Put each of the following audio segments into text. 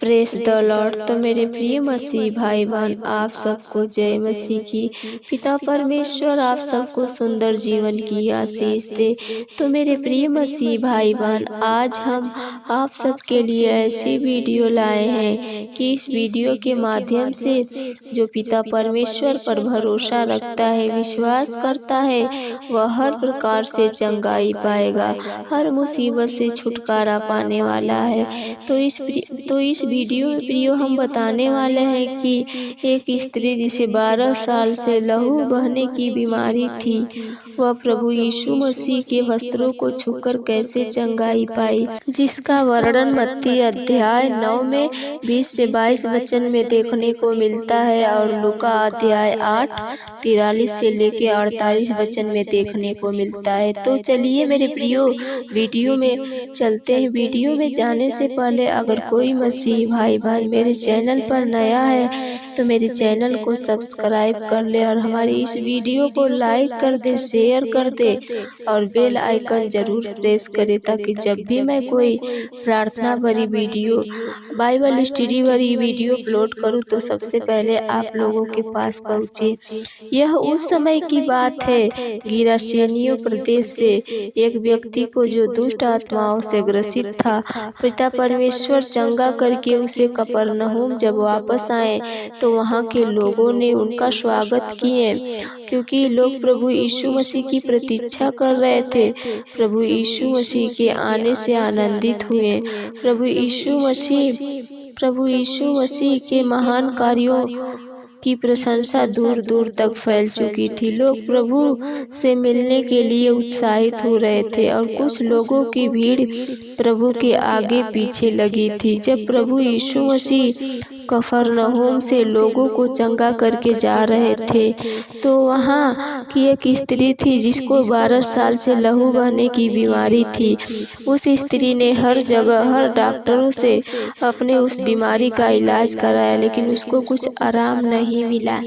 Press the Lord. तो मेरे प्रिय मसीह भाई बहन, आप सबको जय मसीह की। पिता परमेश्वर आप सबको सुंदर जीवन की आशीष दे। तो मेरे प्रिय मसीह भाई बहन, आज हम आप सबके लिए ऐसी वीडियो लाए हैं कि इस वीडियो के माध्यम से जो पिता परमेश्वर पर भरोसा रखता है, विश्वास करता है, वह हर प्रकार से चंगाई पाएगा, हर मुसीबत से छुटकारा पाने वाला है। तो इस वीडियो में प्रियो हम बताने वाले हैं कि एक स्त्री जिसे 12 साल से लहू बहने की बीमारी थी, वह प्रभु यीशु मसीह के वस्त्रों को छूकर कैसे चंगाई पाई, जिसका वर्णन मत्ती अध्याय 9 में 20 से 22 वचन में देखने को मिलता है और लूका अध्याय 8 43 से लेके 48 वचन में देखने को मिलता है। तो चलिए मेरे प्रियो वीडियो में चलते हैं। वीडियो में जाने से पहले अगर कोई मसीह भाई बहन मेरे चैनल पर नया है तो मेरे चैनल को सब्सक्राइब कर ले और हमारी इस वीडियो को लाइक कर दे, शेयर कर दे और बेल आइकन जरूर प्रेस करे, ताकि जब भी मैं कोई प्रार्थना भरी वीडियो, बाइबल स्टडी भरी वीडियो अपलोड करूं तो सबसे पहले आप लोगों के पास पहुंचे। यह उस समय की बात है, गिरासेनियों प्रदेश से एक व्यक्ति को जो दुष्ट आत्माओं से ग्रसित था, पिता परमेश्वर चंगा करके उसे कफरनहूम जब वापस आए तो वहाँ के लोगों ने उनका स्वागत किए, क्योंकि लोग प्रभु यीशु मसीह की प्रतीक्षा कर रहे थे। प्रभु यीशु मसीह के आने से आनंदित हुए। प्रभु यीशु मसीह के महान कार्यों की प्रशंसा दूर दूर तक फैल चुकी थी। लोग प्रभु से मिलने के लिए उत्साहित हो रहे थे और कुछ लोगों की भीड़ प्रभु के आगे पीछे लगी थी। जब प्रभु यीशु मसीह कफरनहूम से लोगों को चंगा करके जा रहे थे तो वहाँ की एक स्त्री थी जिसको 12 साल से लहू बहने की बीमारी थी। उस स्त्री ने हर जगह, हर डॉक्टरों से अपने उस बीमारी का इलाज कराया, लेकिन उसको कुछ आराम नहीं मिला,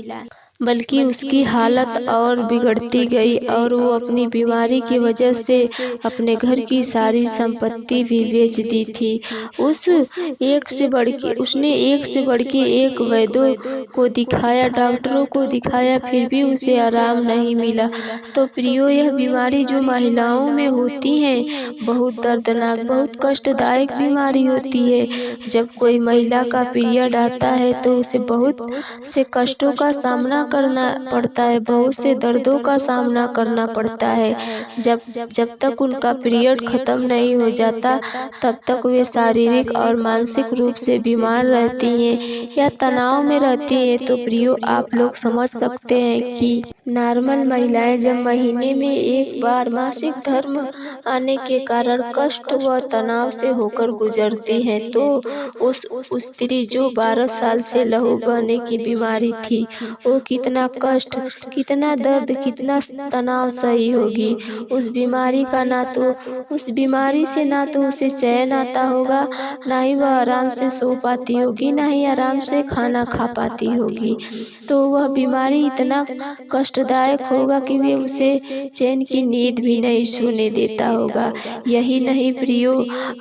बल्कि उसकी हालत और बिगड़ती गई और वो अपनी बीमारी की वजह से अपने घर की सारी संपत्ति भी बेच दी थी। उसने एक से बढ़ के एक वैद्यों को दिखाया, डॉक्टरों को दिखाया, फिर भी उसे आराम नहीं मिला। तो प्रियो, यह बीमारी जो महिलाओं में होती है बहुत दर्दनाक, बहुत कष्टदायक बीमारी होती है। जब कोई महिला का पीरियड आता है तो उसे बहुत से कष्टों का सामना करना पड़ता है, बहुत से दर्दों का सामना करना पड़ता है। जब तक उनका पीरियड खत्म नहीं हो जाता तब तक वे शारीरिक और मानसिक रूप से बीमार रहती हैं या तनाव में रहती हैं। तो प्रियो, आप लोग समझ सकते हैं कि नॉर्मल महिलाएं जब महीने में एक बार मासिक धर्म आने के कारण कष्ट व तनाव से होकर गुजरती हैं, तो उस स्त्री जो 12 साल से लहू बहने की बीमारी थी, वो कितना कष्ट, कितना दर्द, कितना तनाव सही होगी। उस बीमारी से ना तो उसे चैन आता होगा, ना ही वह आराम से सो पाती होगी, ना ही आराम से खाना खा पाती होगी। तो वह बीमारी इतना कष्टदायक होगा कि वे उसे चैन की नींद भी नहीं सोने देता होगा। यही नहीं प्रियो,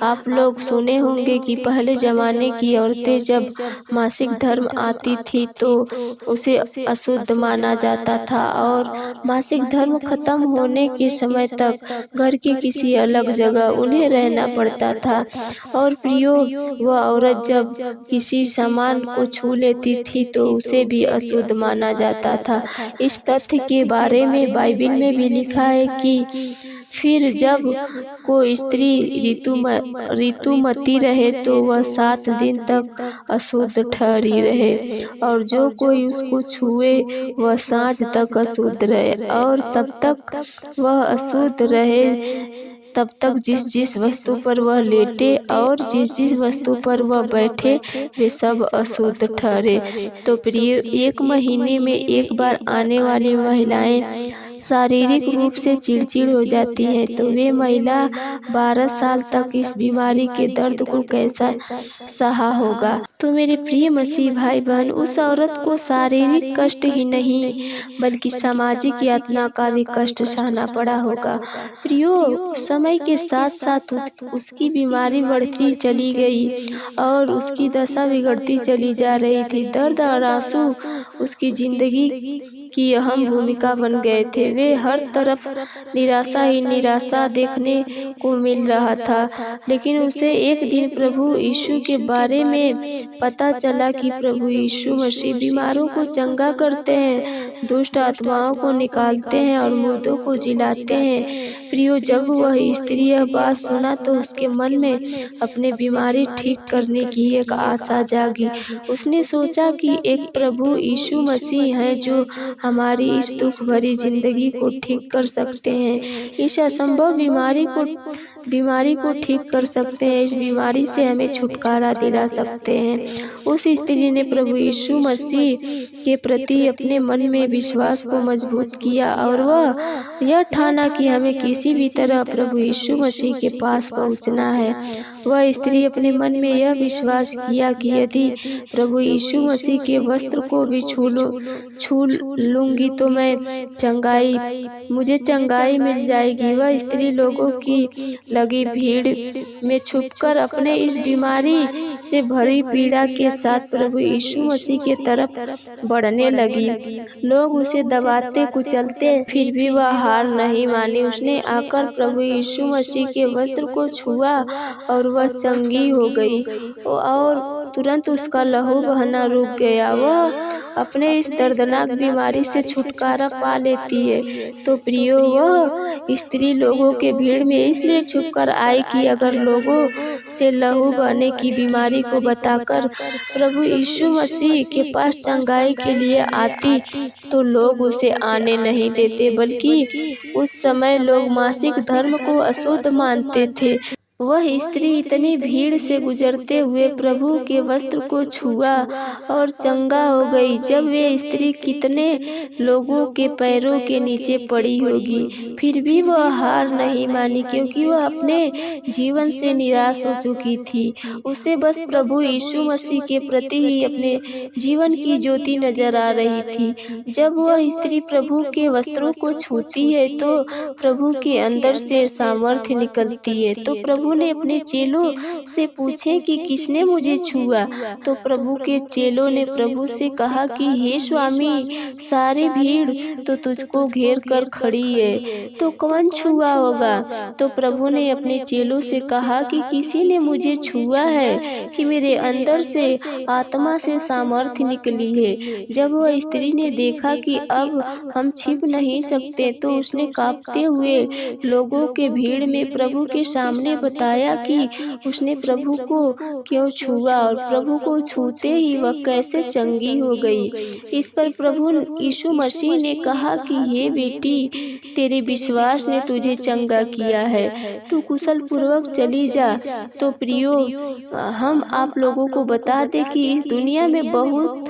आप लोग सुने होंगे कि पहले जमाने की औरतें जब मासिक धर्म आती थी तो उसे अशुद्ध माना जाता था और मासिक धर्म खत्म होने के समय तक घर के किसी अलग जगह उन्हें रहना पड़ता था। और प्रियो, वह औरत जब किसी सामान को छू लेती थी तो उसे भी अशुद्ध माना जाता था। इस तथ्य के बारे में बाइबल में भी लिखा है कि फिर जब कोई स्त्री ऋतुमती रहे तो वह 7 दिन तक अशुद्ध ठहरी रहे, और जो कोई उसको छुए वह सांझ तक अशुद्ध रहे, और तब तक वह अशुद्ध रहे तब तक जिस वस्तु पर वह लेटे और जिस वस्तु पर वह बैठे वे सब अशुद्ध ठहरे। तो प्रिय, एक महीने में एक बार आने वाली महिलाएं शारीरिक रूप से चिड़चिड़ हो जाती है, तो वे महिला 12 साल तक इस बीमारी के दर्द को कैसा सहा होगा। तो मेरे प्रिय मसीह भाई बहन, उस औरत को शारीरिक कष्ट ही नहीं बल्कि सामाजिक यातना का भी कष्ट सहना पड़ा होगा। प्रियो, समय के साथ साथ उसकी बीमारी बढ़ती चली गई और उसकी दशा बिगड़ती चली जा रही थी। दर्द और आंसू उसकी जिंदगी की अहम भूमिका बन गए थे। वे हर तरफ निराशा ही निराशा देखने को मिल रहा था। लेकिन उसे एक दिन प्रभु यीशु के बारे में पता चला कि प्रभु यीशु मसीह बीमारों को चंगा करते हैं, दुष्ट आत्माओं को निकालते हैं और मुर्दों को जिलाते हैं। प्रियो, जब वह स्त्री यह बात सुना तो उसके मन में अपने बीमारी ठीक करने की एक आशा जागी। उसने सोचा कि एक प्रभु यीशु मसीह है जो हमारी इस दुख भरी जिंदगी को ठीक कर सकते हैं, इस असंभव बीमारी को ठीक कर सकते हैं, इस बीमारी से हमें छुटकारा दिला सकते हैं। उस स्त्री ने प्रभु यीशु मसीह के प्रति अपने मन में विश्वास को मजबूत किया और वह यह ठाना कि हमें किसी भी तरह प्रभु यीशु मसीह के पास पहुंचना है। वह स्त्री अपने मन में यह विश्वास किया कि यदि प्रभु यीशु मसीह के वस्त्र को भी छू लूंगी तो मुझे चंगाई मिल जाएगी। वह स्त्री लोगों की लगी भीड़ में छुपकर अपने इस बीमारी से भरी पीड़ा के साथ प्रभु यीशु मसीह की तरफ बढ़ने लगी। लोग उसे दबाते कुचलते, फिर भी वह हार नहीं मानी। उसने आकर प्रभु यीशु मसीह के वस्त्र को छुआ और वह चंगी हो गई और तुरंत उसका लहू बहना रुक गया। वह अपने इस दर्दनाक बीमारी से छुटकारा पा लेती है। तो प्रियो, वह स्त्री लोगों के भीड़ में इसलिए छुपकर आई कि अगर लोगों से लहू बहने की बीमारी को बताकर प्रभु यीशु मसीह के पास चंगाई के लिए आती तो लोग उसे आने नहीं देते, बल्कि उस समय लोग मासिक धर्म को अशुद्ध मानते थे। वह स्त्री इतनी भीड़ से गुजरते हुए प्रभु के वस्त्र को छुआ और चंगा हो गई। जब वे स्त्री कितने लोगों के पैरों के नीचे पड़ी होगी, फिर भी वह हार नहीं मानी, क्योंकि वह अपने जीवन से निराश हो चुकी थी। उसे बस प्रभु यीशु मसीह के प्रति ही अपने जीवन की ज्योति नजर आ रही थी। जब वह स्त्री प्रभु के वस्त्रों को छूती है तो प्रभु के अंदर से सामर्थ्य निकलती है। तो प्रभु ने अपने चेलों से पूछे कि किसने मुझे छुआ, तो प्रभु के चेलों ने प्रभु से कहा कि हे स्वामी, सारी भीड़ तो तुझको घेर कर खड़ी है, तो कौन छुआ होगा? तो प्रभु ने अपने चेलों से कहा कि किसी ने मुझे छुआ है कि मेरे अंदर से आत्मा से सामर्थ्य निकली है। जब वह स्त्री ने देखा कि अब हम छिप नहीं सकते, तो उसने कांपते हुए लोगों के भीड़ में प्रभु के सामने बताया कि उसने प्रभु को क्यों छुआ और प्रभु को छूते ही वह कैसे चंगी हो गई। इस पर प्रभु यीशु मसीह ने कहा कि हे बेटी, तेरे विश्वास ने तुझे चंगा किया है, तू कुशल पूर्वक चली जा। तो प्रियो, हम आप लोगों को बता दें कि इस दुनिया में बहुत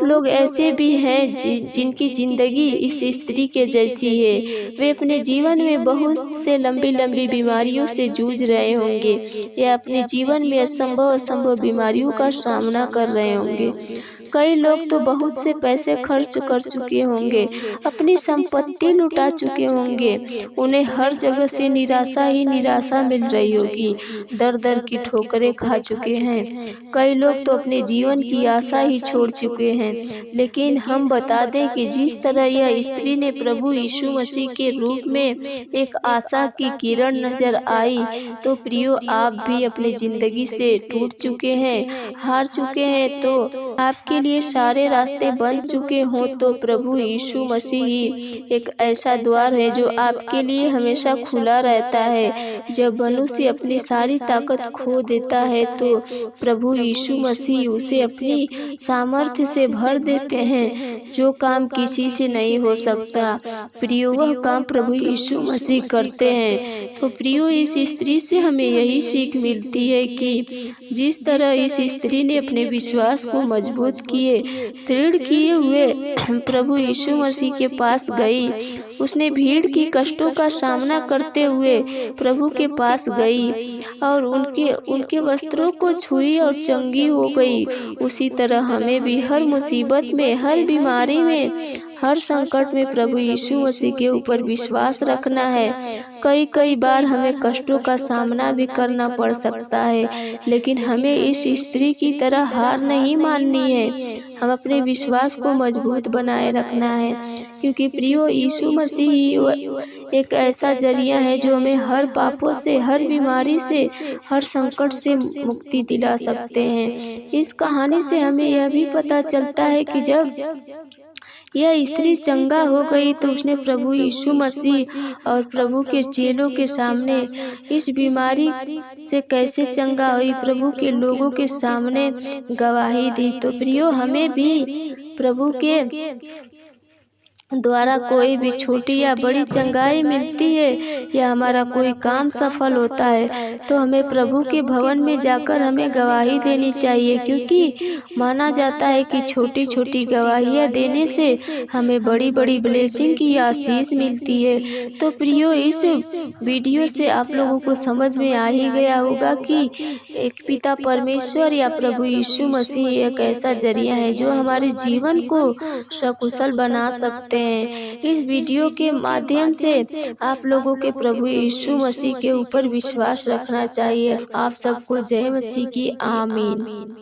लोग ऐसे भी हैं जिनकी जिंदगी इस स्त्री के जैसी है। वे अपने जीवन में बहुत से लंबी बीमारियों से जूझ रहे होंगे या अपने जीवन में असंभव बीमारियों का सामना कर रहे होंगे। कई लोग तो बहुत से पैसे खर्च कर चुके होंगे, अपनी संपत्ति लुटा चुके होंगे, उन्हें हर जगह से निराशा ही निराशा मिल रही होगी, दर की ठोकरें खा चुके हैं। कई लोग तो अपने जीवन की आशा ही छोड़ चुके हैं। लेकिन हम बता दें कि जिस तरह यह स्त्री ने प्रभु यीशु मसीह के रूप में एक आशा की किरण नजर आई, तो प्रियो, आप भी अपनी जिंदगी से टूट चुके हैं, हार चुके हैं, तो आपके लिए सारे रास्ते बंद चुके हों, तो प्रभु यीशु मसीह ही एक ऐसा द्वार है जो आपके लिए हमेशा खुला रहता है। जब मनुष्य अपनी सारी ताकत खो देता है तो प्रभु यीशु मसीह उसे अपनी सामर्थ्य से भर देते हैं। जो काम किसी से नहीं हो सकता, प्रियो, वह काम प्रभु यीशु मसीह करते हैं। तो प्रियो, इस स्त्री से हमें यही सीख मिलती है कि जिस तरह इस स्त्री ने अपने विश्वास को मजबूत मजबूत किए, दृढ़ किए हुए प्रभु यीशु मसीह के पास गई। उसने भीड़ की कष्टों का सामना करते हुए प्रभु के पास गई और उनके वस्त्रों को छुई और चंगी हो गई। उसी तरह हमें भी हर मुसीबत में, हर बीमारी में, हर संकट में प्रभु यीशु मसीह के ऊपर विश्वास रखना है। कई बार हमें कष्टों का सामना भी करना पड़ सकता है, लेकिन हमें इस स्त्री की तरह हार नहीं माननी है। हम अपने विश्वास को मजबूत बनाए रखना है, क्योंकि प्रियो यीशु मसीह एक ऐसा जरिया है जो हमें हर पापों से, हर बीमारी से, हर संकट से मुक्ति दिला सकते हैं। इस कहानी से हमें यह भी पता चलता है कि जब यह स्त्री चंगा हो गई तो उसने प्रभु यीशु मसीह और प्रभु के चेलों के सामने इस बीमारी से कैसे चंगा हुई, प्रभु के लोगों के सामने गवाही दी। तो प्रियो, हमें भी प्रभु के द्वारा कोई भी छोटी या बड़ी चंगाई मिलती है या हमारा कोई काम सफल होता है तो हमें प्रभु के भवन में जाकर हमें गवाही देनी चाहिए, क्योंकि माना जाता है कि छोटी छोटी गवाहियाँ देने से हमें बड़ी बड़ी ब्लेसिंग की आशीष मिलती है। तो प्रियो, इस वीडियो से आप लोगों को समझ में आ ही गया होगा कि एक पिता परमेश्वर या प्रभु यीशु मसीह एक ऐसा जरिया है जो हमारे जीवन को सकुशल बना सकते हैं। इस वीडियो के माध्यम से आप लोगों के प्रभु यीशु मसीह के ऊपर विश्वास रखना चाहिए। आप सबको जय मसीह की आमीन।